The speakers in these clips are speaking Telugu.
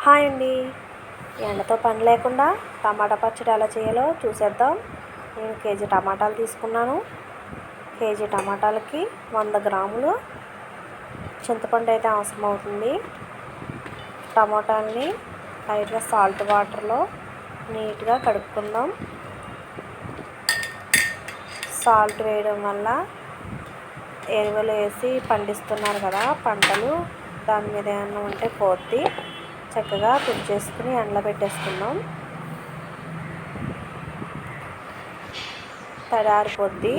హాయ్ అండి. ఎండతో పని లేకుండా టమాటా పచ్చడి ఎలా చేయాలో చూసేద్దాం. నేను కేజీ టమాటాలు తీసుకున్నాను. కేజీ టమాటాలకి 100 గ్రాములు చింతపండు అయితే అవసరం అవుతుంది. టమాటాలని లైట్గా సాల్ట్ వాటర్లో నీట్గా కడుక్కుందాం. సాల్ట్ వేయడం వల్ల ఎరువులు వేసి పండిస్తున్నారు కదా పంటలు, దాని మీద ఏమన్నా ఉంటే పోద్ది. చక్కగా తుడిచేసుకుని ఎండలో పెట్టేసుకుందాం. తడారిపోద్ది.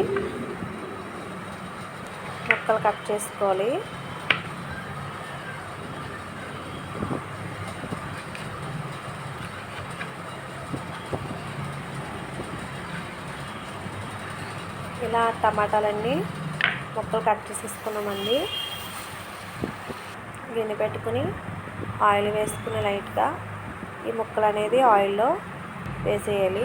ముక్కలు కట్ చేసుకోవాలి. ఇలా టమాటాలన్నీ ముక్కలు కట్ చేసేసుకున్నామండి. గిన్నె పెట్టుకుని ఆయిల్ వేసుకుని లైట్గా ఈ ముక్కలు అనేది ఆయిల్లో వేసేయాలి.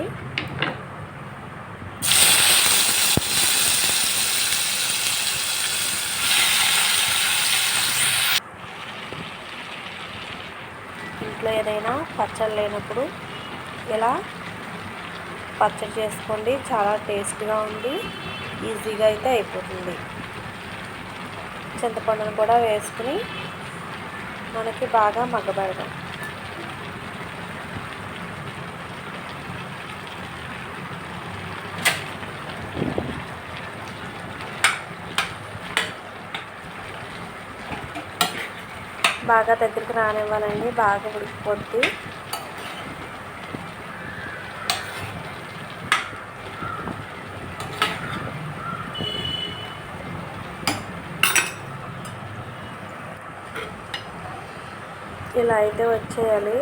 ఇంట్లో ఏదైనా పచ్చడి లేనప్పుడు ఇలా పచ్చడి చేసుకోండి. చాలా టేస్ట్గా ఉంది, ఈజీగా అయితే అయిపోతుంది. చింతపండును కూడా వేసుకుని మనకి బాగా మగ్గబెడదాం. బాగా దగ్గరికి రానివ్వాలండి, బాగా ఉడికిపోద్ది. ఇలా అయితే వచ్చేయాలి.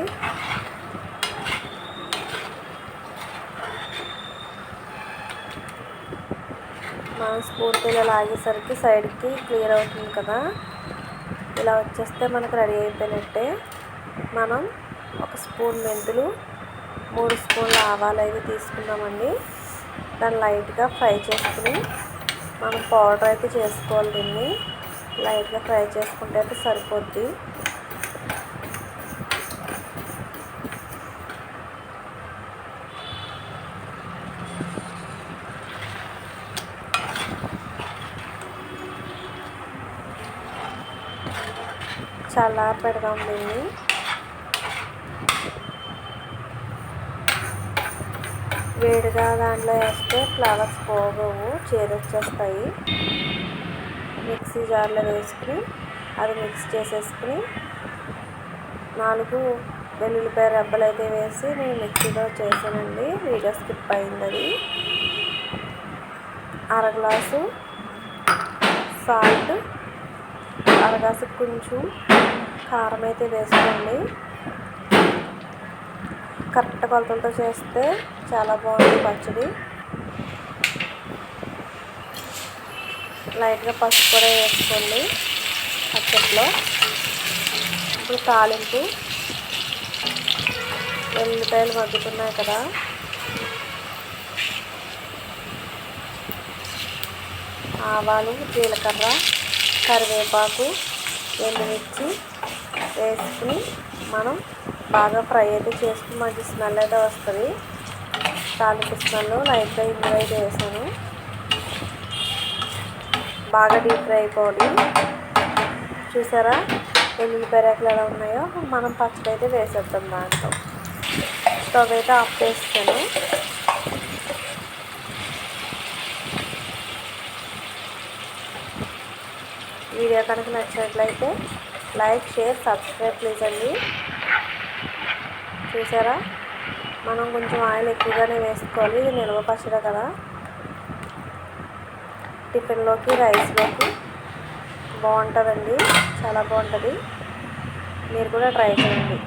మనం స్పూన్తో ఇలా లాగేసరికి సైడ్కి క్లియర్ అవుతుంది కదా. ఇలా వచ్చేస్తే మనకు రెడీ అయిపోయినట్టే. మనం 1 స్పూన్ మెంతులు, 3 స్పూన్ల ఆవాలు అయితే తీసుకున్నామండి. దాన్ని లైట్గా ఫ్రై చేసుకుని మనం పౌడర్ అయితే చేసుకోవాలి. దీన్ని లైట్గా ఫ్రై చేసుకుంటే అయితే సరిపోద్ది. చల్లారి పెడదాం దీన్ని. వేడిగా దాంట్లో వేస్తే ఫ్లవర్స్ పోగవు, చేదొచ్చేస్తాయి. మిక్సీ జార్లో వేసుకుని అది మిక్స్ చేసేసుకుని 4 వెల్లుల్లిపాయ రెబ్బలు అయితే వేసి నేను మిక్సీలో చేశానండి. వీడియో స్కిప్ అయింది. అది 1/2 గ్లాసు సాల్ట్, 1/2 గ్లాసు కొంచెం కారం అయితే వేసుకోండి. కరెక్ట్ కొలతలతో చేస్తే చాలా బాగుంది పచ్చడి. లైట్గా పసుపు కూడా వేసుకోండి పచ్చడిలో. ఇప్పుడు తాలింపు, వెల్లుల్లిపాయలు మగ్గుతున్నాయి కదా, ఆవాలు, జీలకర్ర, కరివేపాకు, ఎండుమిర్చి వేసుకుని మనం బాగా ఫ్రై అయితే చేసుకుని మంచి స్మెల్ అయితే వస్తుంది. తాలింపు స్మెల్. లైట్గా ఇంగువ అయితే వేసాను. బాగా డీప్ ఫ్రై అయిపోవాలి. చూసారా వెల్లుల్లిపాయ రేకులు ఎలా ఉన్నాయో. మనం పచ్చడి అయితే వేసేద్దాం దాంట్లో. స్టవ్ అయితే ఆఫ్ చేస్తాను. వీడియో కనుక నచ్చినట్లయితే లైక్, షేర్, సబ్స్క్రైబ్ ప్లీజ్ అండి. చూసారా మనం కొంచెం ఆయిల్ ఎక్కువగానే వేసుకోవాలి. ఇది నిల్వ పచ్చడి కదా. టిఫిన్లోకి, రైస్లోకి బాగుంటుందండి, చాలా బాగుంటుంది. మీరు కూడా ట్రై చేయండి.